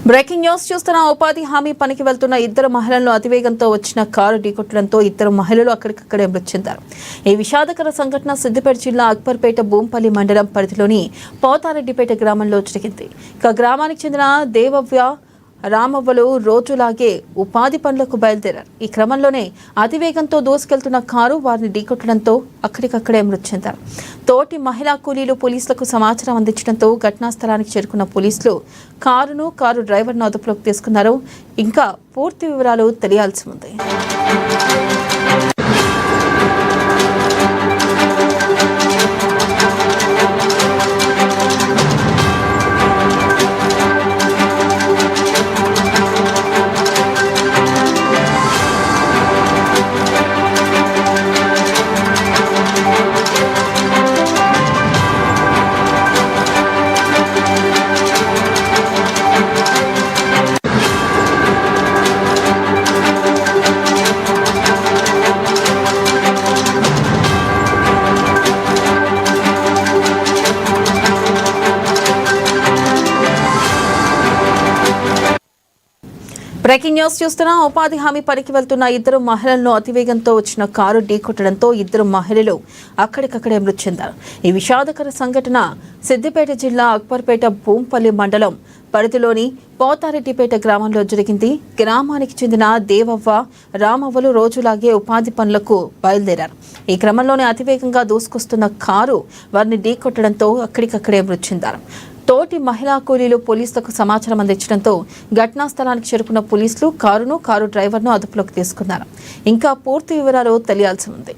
Breaking news చూస్తున్న ఉపాధి హామీ పనికి వెళ్తున్న ఇద్దరు మహిళలను అతివేగంతో వచ్చిన కారు ఢీకొట్టడంతో ఇద్దరు మహిళలు అక్కడికక్కడే మృతి చెందారు. ఈ విషాదకర సంఘటన సిద్దిపేట జిల్లా అక్బర్పేట భూంపల్లి మండలం పరిధిలోని పోతారెడ్డిపేట గ్రామంలో జరిగింది. ఇక గ్రామానికి చెందిన దేవవ్య రామవ్వలు రోజులాగే ఉపాధి పనులకు బయలుదేరారు. ఈ క్రమంలోనే అతివేగంతో దూసుకెళ్తున్న కారు వారిని ఢీకొట్టడంతో అక్కడికక్కడే మృతి చెందారు. తోటి మహిళా కూలీలు పోలీసులకు సమాచారం అందించడంతో ఘటనా స్థలానికి చేరుకున్న పోలీసులు కారు డ్రైవర్ను అదుపులోకి తీసుకున్నారు. ఇంకా పూర్తి వివరాలు తెలియాల్సి ఉంది. బ్రేకింగ్ న్యూస్ చూస్తున్న ఉపాధి హామీ పనికి వెళ్తున్న ఇద్దరు మహిళలను అతివేగంతో వచ్చిన కారు ఢీకొట్టడంతో ఇద్దరు మహిళలు అక్కడికక్కడే మృతి చెందారు. ఈ విషాదకర సంఘటన సిద్దిపేట జిల్లా అక్బర్పేట భూంపల్లి మండలం పరిధిలోని పోతారెడ్డిపేట గ్రామంలో జరిగింది. గ్రామానికి చెందిన దేవవ్వ రామవ్వలు రోజులాగే ఉపాధి పనులకు బయలుదేరారు. ఈ క్రమంలోనే అతివేగంగా దూసుకొస్తున్న కారు వారిని ఢీకొట్టడంతో అక్కడికక్కడే మృతి చెందారు. తోటి మహిళా కూలీలు పోలీసులకు సమాచారం అందించడంతో ఘటనా స్థలానికి చేరుకున్న పోలీసులు కారు డ్రైవర్ను అదుపులోకి తీసుకున్నారు. ఇంకా పూర్తి వివరాలు తెలియాల్సి ఉంది.